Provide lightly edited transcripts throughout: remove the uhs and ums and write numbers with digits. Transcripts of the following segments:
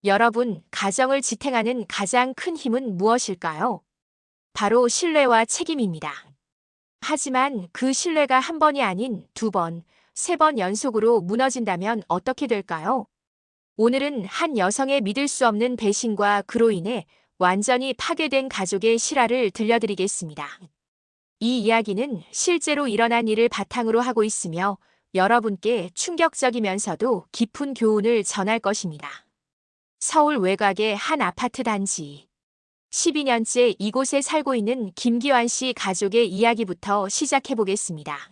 여러분, 가정을 지탱하는 가장 큰 힘은 무엇일까요? 바로 신뢰와 책임입니다. 하지만 그 신뢰가 한 번이 아닌 두 번, 세 번 연속으로 무너진다면 어떻게 될까요? 오늘은 한 여성의 믿을 수 없는 배신과 그로 인해 완전히 파괴된 가족의 실화를 들려드리겠습니다. 이 이야기는 실제로 일어난 일을 바탕으로 하고 있으며 여러분께 충격적이면서도 깊은 교훈을 전할 것입니다. 서울 외곽의 한 아파트 단지. 12년째 이곳에 살고 있는 김기환 씨 가족의 이야기부터 시작해 보겠습니다.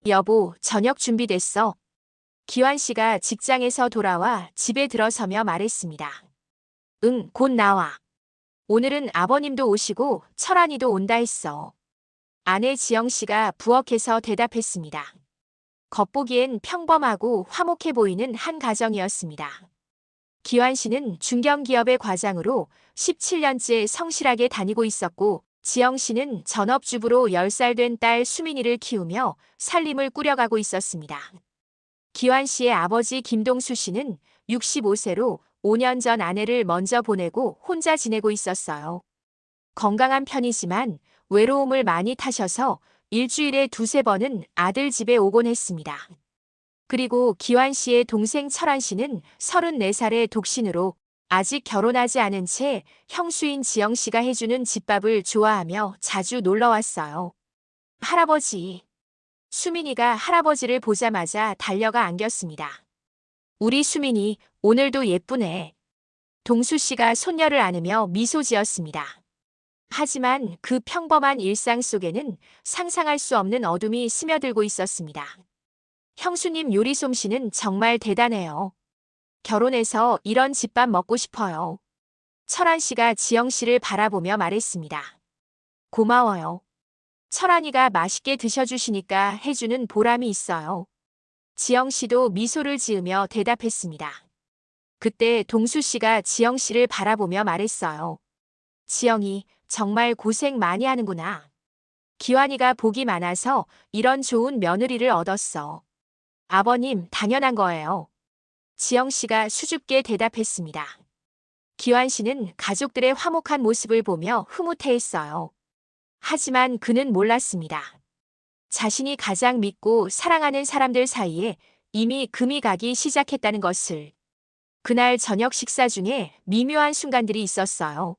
여보, 저녁 준비됐어. 기환 씨가 직장에서 돌아와 집에 들어서며 말했습니다. 응, 곧 나와. 오늘은 아버님도 오시고 철환이도 온다 했어. 아내 지영 씨가 부엌에서 대답했습니다. 겉보기엔 평범하고 화목해 보이는 한 가정이었습니다. 기환 씨는 중견기업의 과장으로 17년째 성실하게 다니고 있었고, 지영 씨는 전업주부로 10살 된 딸 수민이를 키우며 살림을 꾸려가고 있었습니다. 기환 씨의 아버지 김동수 씨는 65세로 5년 전 아내를 먼저 보내고 혼자 지내고 있었어요. 건강한 편이지만 외로움을 많이 타셔서 일주일에 두세 번은 아들 집에 오곤 했습니다. 그리고 기환 씨의 동생 철환 씨는 34살의 독신으로 아직 결혼하지 않은 채 형수인 지영 씨가 해주는 집밥을 좋아하며 자주 놀러 왔어요. 할아버지. 수민이가 할아버지를 보자마자 달려가 안겼습니다. 우리 수민이 오늘도 예쁘네. 동수 씨가 손녀를 안으며 미소 지었습니다. 하지만 그 평범한 일상 속에는 상상할 수 없는 어둠이 스며들고 있었습니다. 형수님 요리 솜씨는 정말 대단해요. 결혼해서 이런 집밥 먹고 싶어요. 철환 씨가 지영 씨를 바라보며 말했습니다. 고마워요. 철환이가 맛있게 드셔주시니까 해주는 보람이 있어요. 지영 씨도 미소를 지으며 대답했습니다. 그때 동수 씨가 지영 씨를 바라보며 말했어요. 지영이 정말 고생 많이 하는구나. 기환이가 복이 많아서 이런 좋은 며느리를 얻었어. 아버님, 당연한 거예요. 지영 씨가 수줍게 대답했습니다. 기환 씨는 가족들의 화목한 모습을 보며 흐뭇해했어요. 하지만 그는 몰랐습니다. 자신이 가장 믿고 사랑하는 사람들 사이에 이미 금이 가기 시작했다는 것을. 그날 저녁 식사 중에 미묘한 순간들이 있었어요.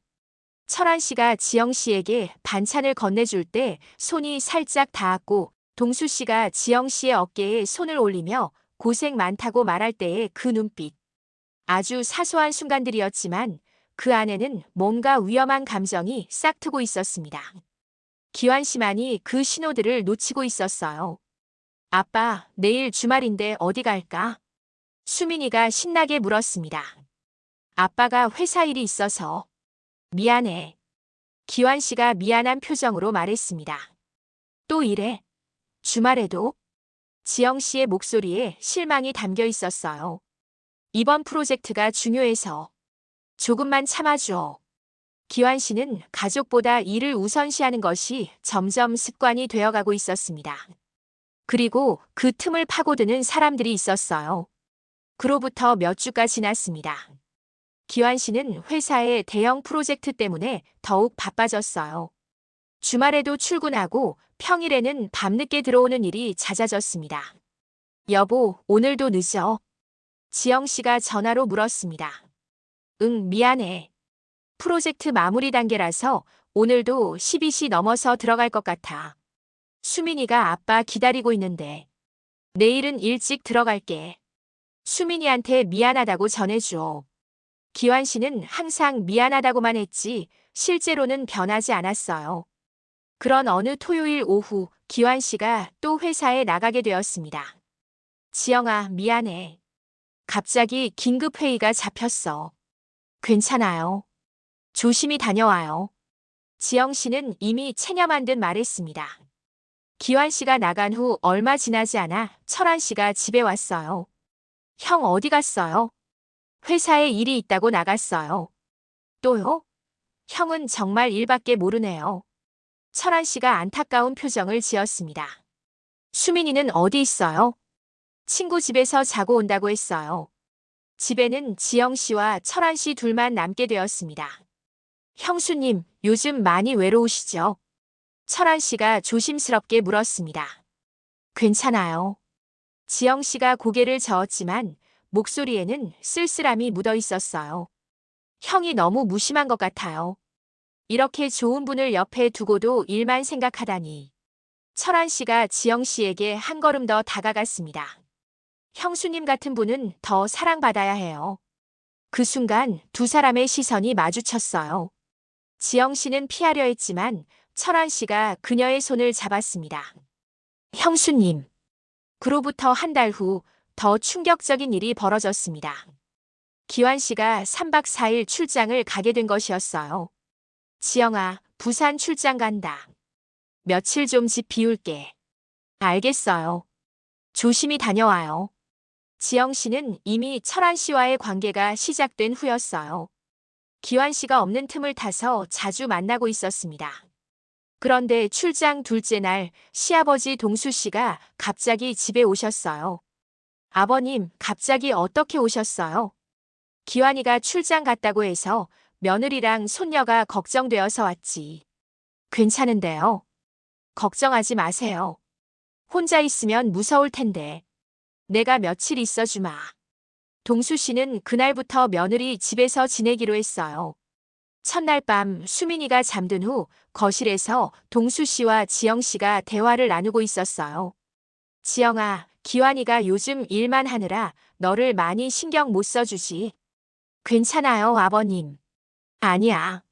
철환 씨가 지영 씨에게 반찬을 건네줄 때 손이 살짝 닿았고, 동수 씨가 지영 씨의 어깨에 손을 올리며 고생 많다고 말할 때의 그 눈빛. 아주 사소한 순간들이었지만 그 안에는 뭔가 위험한 감정이 싹트고 있었습니다. 기환 씨만이 그 신호들을 놓치고 있었어요. 아빠, 내일 주말인데 어디 갈까? 수민이가 신나게 물었습니다. 아빠가 회사 일이 있어서. 미안해. 기환 씨가 미안한 표정으로 말했습니다. 또 이래? 주말에도? 지영 씨의 목소리에 실망이 담겨 있었어요. 이번 프로젝트가 중요해서. 조금만 참아줘. 기환 씨는 가족보다 일을 우선시하는 것이 점점 습관이 되어가고 있었습니다. 그리고 그 틈을 파고드는 사람들이 있었어요. 그로부터 몇 주가 지났습니다. 기환 씨는 회사의 대형 프로젝트 때문에 더욱 바빠졌어요. 주말에도 출근하고 평일에는 밤늦게 들어오는 일이 잦아졌습니다. 여보, 오늘도 늦어? 지영 씨가 전화로 물었습니다. 응, 미안해. 프로젝트 마무리 단계라서 오늘도 12시 넘어서 들어갈 것 같아. 수민이가 아빠 기다리고 있는데. 내일은 일찍 들어갈게. 수민이한테 미안하다고 전해줘. 기환 씨는 항상 미안하다고만 했지 실제로는 변하지 않았어요. 그런 어느 토요일 오후 기환 씨가 또 회사에 나가게 되었습니다. 지영아, 미안해. 갑자기 긴급 회의가 잡혔어. 괜찮아요. 조심히 다녀와요. 지영 씨는 이미 체념한 듯 말했습니다. 기환 씨가 나간 후 얼마 지나지 않아 철환 씨가 집에 왔어요. 형 어디 갔어요? 회사에 일이 있다고 나갔어요. 또요? 형은 정말 일밖에 모르네요. 철환 씨가 안타까운 표정을 지었습니다. 수민이는 어디 있어요? 친구 집에서 자고 온다고 했어요. 집에는 지영 씨와 철한 씨 둘만 남게 되었습니다. 형수님, 요즘 많이 외로우시죠? 철한 씨가 조심스럽게 물었습니다. 괜찮아요. 지영 씨가 고개를 저었지만 목소리에는 쓸쓸함이 묻어 있었어요. 형이 너무 무심한 것 같아요. 이렇게 좋은 분을 옆에 두고도 일만 생각하다니. 철한 씨가 지영 씨에게 한 걸음 더 다가갔습니다. 형수님 같은 분은 더 사랑받아야 해요. 그 순간 두 사람의 시선이 마주쳤어요. 지영 씨는 피하려 했지만 철한 씨가 그녀의 손을 잡았습니다. 형수님. 그로부터 한 달 후 더 충격적인 일이 벌어졌습니다. 기환 씨가 3박 4일 출장을 가게 된 것이었어요. 지영아, 부산 출장 간다. 며칠 좀 집 비울게. 알겠어요. 조심히 다녀와요. 지영 씨는 이미 철한 씨와의 관계가 시작된 후였어요. 기환 씨가 없는 틈을 타서 자주 만나고 있었습니다. 그런데 출장 둘째 날 시아버지 동수 씨가 갑자기 집에 오셨어요. 아버님, 갑자기 어떻게 오셨어요? 기환이가 출장 갔다고 해서 며느리랑 손녀가 걱정되어서 왔지. 괜찮은데요. 걱정하지 마세요. 혼자 있으면 무서울 텐데. 내가 며칠 있어주마. 동수 씨는 그날부터 며느리 집에서 지내기로 했어요. 첫날 밤 수민이가 잠든 후 거실에서 동수 씨와 지영 씨가 대화를 나누고 있었어요. 지영아, 기환이가 요즘 일만 하느라 너를 많이 신경 못 써주지. 괜찮아요, 아버님. 아니야.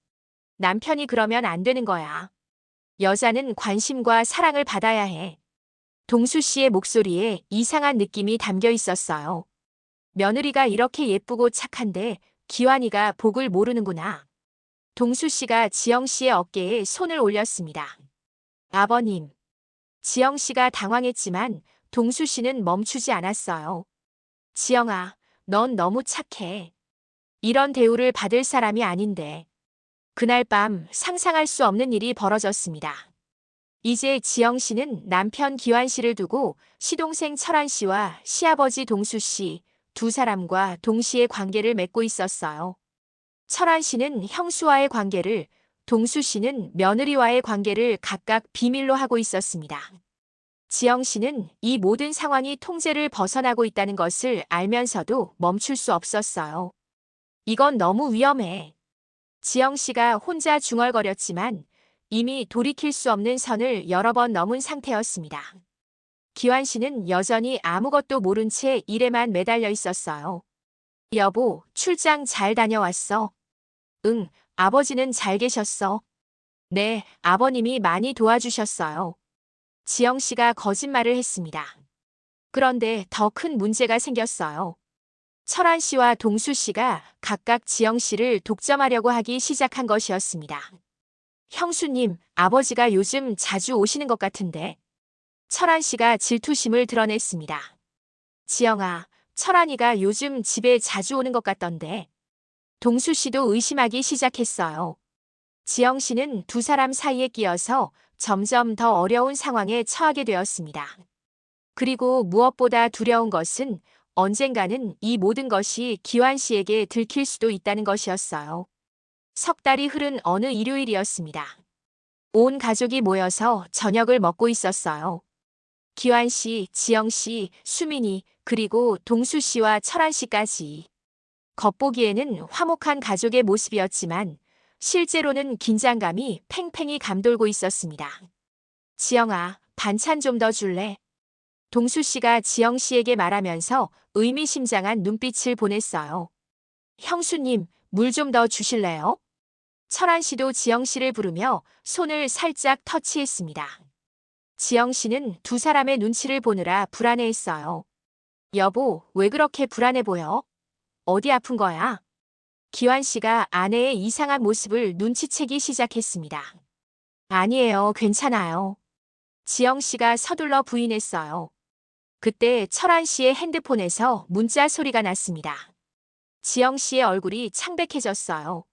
남편이 그러면 안 되는 거야. 여자는 관심과 사랑을 받아야 해. 동수 씨의 목소리에 이상한 느낌이 담겨 있었어요. 며느리가 이렇게 예쁘고 착한데 기환이가 복을 모르는구나. 동수 씨가 지영 씨의 어깨에 손을 올렸습니다. 아버님. 지영 씨가 당황했지만 동수 씨는 멈추지 않았어요. 지영아, 넌 너무 착해. 이런 대우를 받을 사람이 아닌데. 그날 밤 상상할 수 없는 일이 벌어졌습니다. 이제 지영 씨는 남편 기환 씨를 두고 시동생 철한 씨와 시아버지 동수 씨 두 사람과 동시에 관계를 맺고 있었어요. 철한 씨는 형수와의 관계를, 동수 씨는 며느리와의 관계를 각각 비밀로 하고 있었습니다. 지영 씨는 이 모든 상황이 통제를 벗어나고 있다는 것을 알면서도 멈출 수 없었어요. 이건 너무 위험해. 지영 씨가 혼자 중얼거렸지만 이미 돌이킬 수 없는 선을 여러 번 넘은 상태였습니다. 기환 씨는 여전히 아무것도 모른 채 일에만 매달려 있었어요. 여보, 출장 잘 다녀왔어? 응, 아버지는 잘 계셨어. 네, 아버님이 많이 도와주셨어요. 지영 씨가 거짓말을 했습니다. 그런데 더 큰 문제가 생겼어요. 철한 씨와 동수 씨가 각각 지영 씨를 독점하려고 하기 시작한 것이었습니다. 형수님, 아버지가 요즘 자주 오시는 것 같은데. 철한 씨가 질투심을 드러냈습니다. 지영아, 철한이가 요즘 집에 자주 오는 것 같던데. 동수 씨도 의심하기 시작했어요. 지영 씨는 두 사람 사이에 끼어서 점점 더 어려운 상황에 처하게 되었습니다. 그리고 무엇보다 두려운 것은 언젠가는 이 모든 것이 기환 씨에게 들킬 수도 있다는 것이었어요. 석 달이 흐른 어느 일요일이었습니다. 온 가족이 모여서 저녁을 먹고 있었어요. 기환 씨, 지영 씨, 수민이, 그리고 동수 씨와 철한 씨까지. 겉보기에는 화목한 가족의 모습이었지만 실제로는 긴장감이 팽팽히 감돌고 있었습니다. 지영아, 반찬 좀 더 줄래? 동수 씨가 지영 씨에게 말하면서 의미심장한 눈빛을 보냈어요. 형수님, 물 좀 더 주실래요? 철한 씨도 지영 씨를 부르며 손을 살짝 터치했습니다. 지영 씨는 두 사람의 눈치를 보느라 불안해했어요. 여보, 왜 그렇게 불안해 보여? 어디 아픈 거야? 기환 씨가 아내의 이상한 모습을 눈치채기 시작했습니다. 아니에요, 괜찮아요. 지영 씨가 서둘러 부인했어요. 그때 철한 씨의 핸드폰에서 문자 소리가 났습니다. 지영 씨의 얼굴이 창백해졌어요.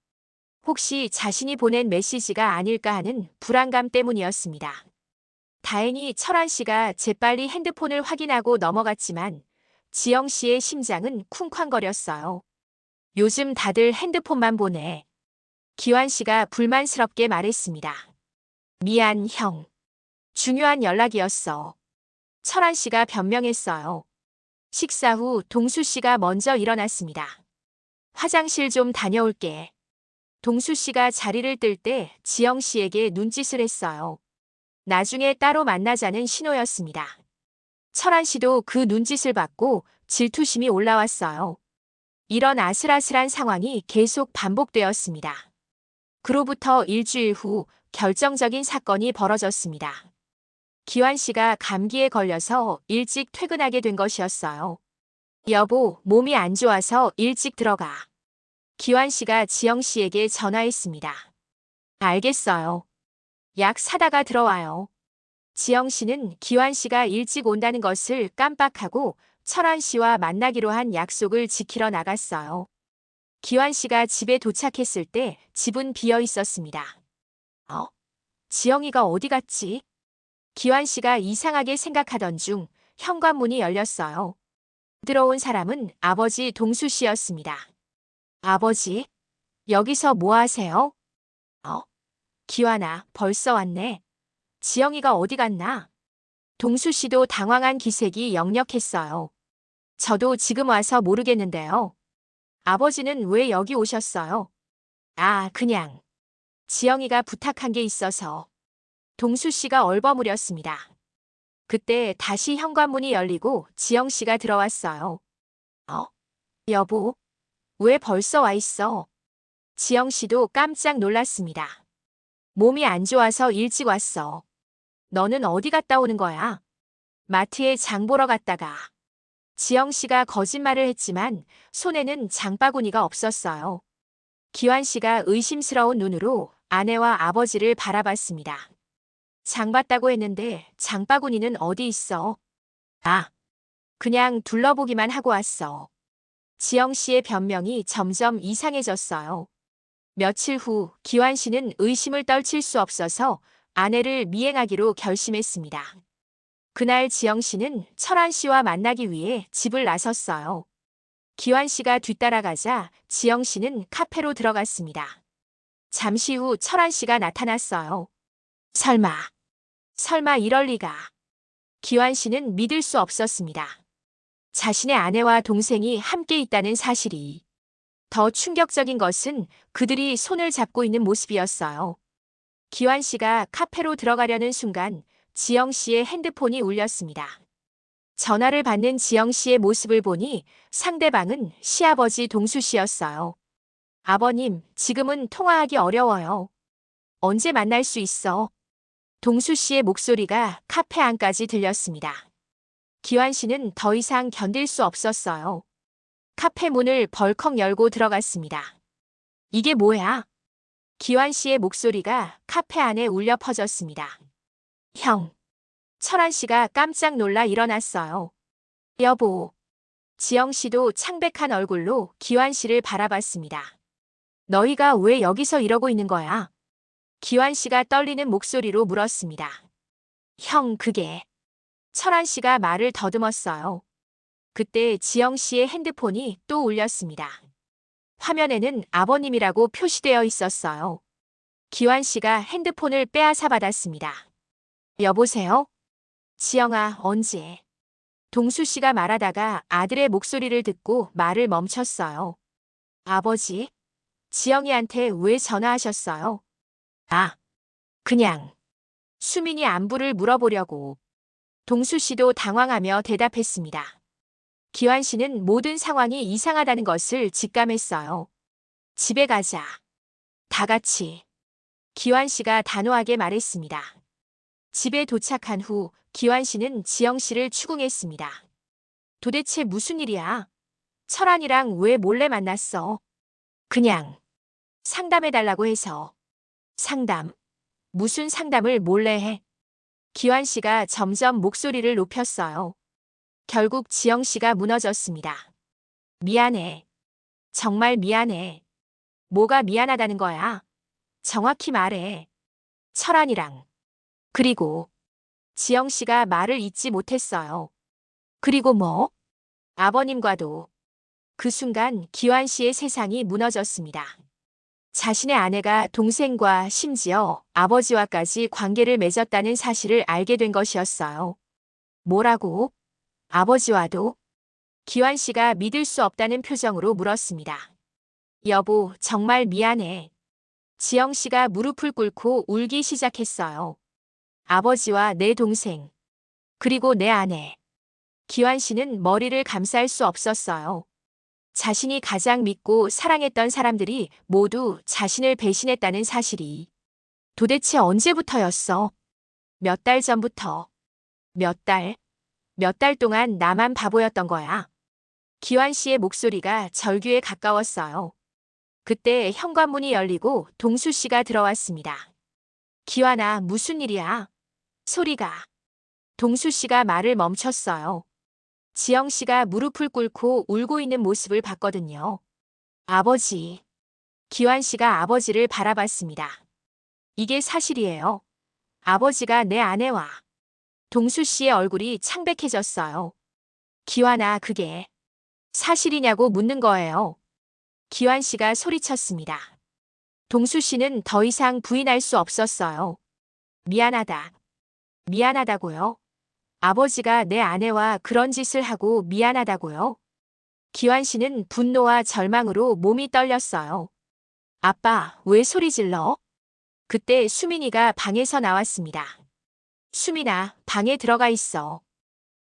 혹시 자신이 보낸 메시지가 아닐까 하는 불안감 때문이었습니다. 다행히 철한 씨가 재빨리 핸드폰을 확인하고 넘어갔지만 지영 씨의 심장은 쿵쾅거렸어요. 요즘 다들 핸드폰만 보네. 기환 씨가 불만스럽게 말했습니다. 미안, 형. 중요한 연락이었어. 철한 씨가 변명했어요. 식사 후 동수 씨가 먼저 일어났습니다. 화장실 좀 다녀올게. 동수 씨가 자리를 뜰 때 지영 씨에게 눈짓을 했어요. 나중에 따로 만나자는 신호였습니다. 철한 씨도 그 눈짓을 받고 질투심이 올라왔어요. 이런 아슬아슬한 상황이 계속 반복되었습니다. 그로부터 일주일 후 결정적인 사건이 벌어졌습니다. 기환 씨가 감기에 걸려서 일찍 퇴근하게 된 것이었어요. 여보, 몸이 안 좋아서 일찍 들어가. 기환 씨가 지영 씨에게 전화했습니다. 알겠어요. 약 사다가 들어와요. 지영 씨는 기환 씨가 일찍 온다는 것을 깜빡하고 철한 씨와 만나기로 한 약속을 지키러 나갔어요. 기환 씨가 집에 도착했을 때 집은 비어 있었습니다. 지영이가 어디 갔지? 기환 씨가 이상하게 생각하던 중 현관문이 열렸어요. 들어온 사람은 아버지 동수 씨였습니다. 아버지, 여기서 뭐 하세요? 기환아, 벌써 왔네. 지영이가 어디 갔나? 동수 씨도 당황한 기색이 역력했어요. 저도 지금 와서 모르겠는데요. 아버지는 왜 여기 오셨어요? 그냥. 지영이가 부탁한 게 있어서. 동수 씨가 얼버무렸습니다. 그때 다시 현관문이 열리고 지영 씨가 들어왔어요. 여보, 왜 벌써 와 있어? 지영 씨도 깜짝 놀랐습니다. 몸이 안 좋아서 일찍 왔어. 너는 어디 갔다 오는 거야? 마트에 장 보러 갔다가. 지영 씨가 거짓말을 했지만 손에는 장바구니가 없었어요. 기환 씨가 의심스러운 눈으로 아내와 아버지를 바라봤습니다. 장 봤다고 했는데 장바구니는 어디 있어? 그냥 둘러보기만 하고 왔어. 지영 씨의 변명이 점점 이상해졌어요. 며칠 후 기환 씨는 의심을 떨칠 수 없어서 아내를 미행하기로 결심했습니다. 그날 지영 씨는 철한 씨와 만나기 위해 집을 나섰어요. 기환 씨가 뒤따라가자 지영 씨는 카페로 들어갔습니다. 잠시 후 철한 씨가 나타났어요. 설마 이럴 리가. 기환 씨는 믿을 수 없었습니다. 자신의 아내와 동생이 함께 있다는 사실이. 더 충격적인 것은 그들이 손을 잡고 있는 모습이었어요. 기환 씨가 카페로 들어가려는 순간 지영 씨의 핸드폰이 울렸습니다. 전화를 받는 지영 씨의 모습을 보니 상대방은 시아버지 동수 씨였어요. 아버님, 지금은 통화하기 어려워요. 언제 만날 수 있어? 동수 씨의 목소리가 카페 안까지 들렸습니다. 기환 씨는 더 이상 견딜 수 없었어요. 카페 문을 벌컥 열고 들어갔습니다. 이게 뭐야? 기환 씨의 목소리가 카페 안에 울려 퍼졌습니다. 형. 철한 씨가 깜짝 놀라 일어났어요. 여보. 지영 씨도 창백한 얼굴로 기환 씨를 바라봤습니다. 너희가 왜 여기서 이러고 있는 거야? 기환 씨가 떨리는 목소리로 물었습니다. 형, 그게. 철한 씨가 말을 더듬었어요. 그때 지영 씨의 핸드폰이 또 울렸습니다. 화면에는 아버님이라고 표시되어 있었어요. 기환 씨가 핸드폰을 빼앗아 받았습니다. 여보세요? 지영아, 언제? 동수 씨가 말하다가 아들의 목소리를 듣고 말을 멈췄어요. 아버지, 지영이한테 왜 전화하셨어요? 그냥. 수민이 안부를 물어보려고. 동수 씨도 당황하며 대답했습니다. 기환 씨는 모든 상황이 이상하다는 것을 직감했어요. 집에 가자. 다 같이. 기환 씨가 단호하게 말했습니다. 집에 도착한 후 기환 씨는 지영 씨를 추궁했습니다. 도대체 무슨 일이야? 철한이랑 왜 몰래 만났어? 그냥. 상담해달라고 해서. 상담. 무슨 상담을 몰래 해? 기환 씨가 점점 목소리를 높였어요. 결국 지영 씨가 무너졌습니다. 미안해. 정말 미안해. 뭐가 미안하다는 거야? 정확히 말해. 철한이랑. 그리고 지영 씨가 말을 잇지 못했어요. 그리고 뭐? 아버님과도. 그 순간 기환 씨의 세상이 무너졌습니다. 자신의 아내가 동생과 심지어 아버지와까지 관계를 맺었다는 사실을 알게 된 것이었어요. 뭐라고? 아버지와도? 기환 씨가 믿을 수 없다는 표정으로 물었습니다. 여보, 정말 미안해. 지영 씨가 무릎을 꿇고 울기 시작했어요. 아버지와 내 동생, 그리고 내 아내. 기환 씨는 머리를 감쌀 수 없었어요. 자신이 가장 믿고 사랑했던 사람들이 모두 자신을 배신했다는 사실이. 도대체 언제부터였어? 몇 달 전부터. 몇 달? 몇 달 동안 나만 바보였던 거야. 기환 씨의 목소리가 절규에 가까웠어요. 그때 현관문이 열리고 동수 씨가 들어왔습니다. 기환아, 무슨 일이야? 소리가. 동수 씨가 말을 멈췄어요. 지영 씨가 무릎을 꿇고 울고 있는 모습을 봤거든요. 아버지. 기환 씨가 아버지를 바라봤습니다. 이게 사실이에요. 아버지가 내 아내와. 동수 씨의 얼굴이 창백해졌어요. 기환아, 그게 사실이냐고 묻는 거예요. 기환 씨가 소리쳤습니다. 동수 씨는 더 이상 부인할 수 없었어요. 미안하다. 미안하다고요? 아버지가 내 아내와 그런 짓을 하고 미안하다고요? 기환 씨는 분노와 절망으로 몸이 떨렸어요. 아빠, 왜 소리 질러? 그때 수민이가 방에서 나왔습니다. 수민아, 방에 들어가 있어.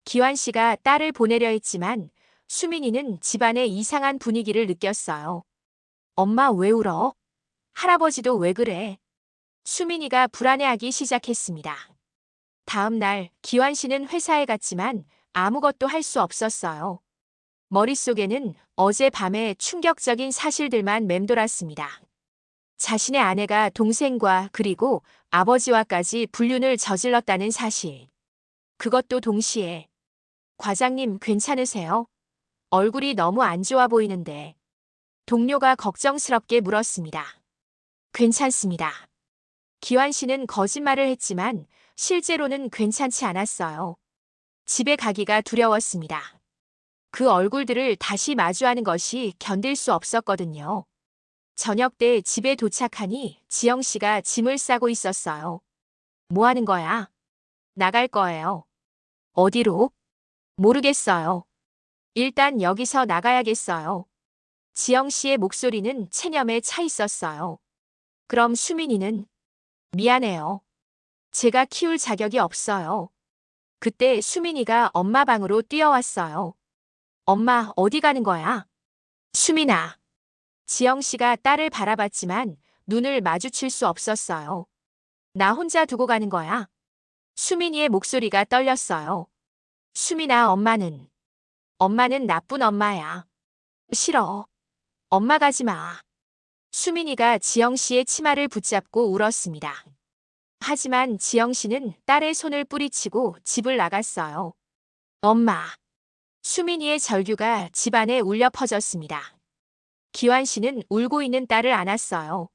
기환 씨가 딸을 보내려 했지만 수민이는 집안의 이상한 분위기를 느꼈어요. 엄마 왜 울어? 할아버지도 왜 그래? 수민이가 불안해하기 시작했습니다. 다음 날 기환 씨는 회사에 갔지만 아무것도 할 수 없었어요. 머릿속에는 어젯밤의 충격적인 사실들만 맴돌았습니다. 자신의 아내가 동생과 그리고 아버지와까지 불륜을 저질렀다는 사실. 그것도 동시에. 과장님 괜찮으세요? 얼굴이 너무 안 좋아 보이는데. 동료가 걱정스럽게 물었습니다. 괜찮습니다. 기환 씨는 거짓말을 했지만 실제로는 괜찮지 않았어요. 집에 가기가 두려웠습니다. 그 얼굴들을 다시 마주하는 것이 견딜 수 없었거든요. 저녁 때 집에 도착하니 지영 씨가 짐을 싸고 있었어요. 뭐 하는 거야? 나갈 거예요. 어디로? 모르겠어요. 일단 여기서 나가야겠어요. 지영 씨의 목소리는 체념에 차 있었어요. 그럼 수민이는? 미안해요. 제가 키울 자격이 없어요. 그때 수민이가 엄마 방으로 뛰어왔어요. 엄마, 어디 가는 거야? 수민아. 지영 씨가 딸을 바라봤지만 눈을 마주칠 수 없었어요. 나 혼자 두고 가는 거야. 수민이의 목소리가 떨렸어요. 수민아, 엄마는 나쁜 엄마야. 싫어. 엄마 가지 마. 수민이가 지영 씨의 치마를 붙잡고 울었습니다. 하지만 지영 씨는 딸의 손을 뿌리치고 집을 나갔어요. 엄마. 수민이의 절규가 집안에 울려 퍼졌습니다. 기환 씨는 울고 있는 딸을 안았어요.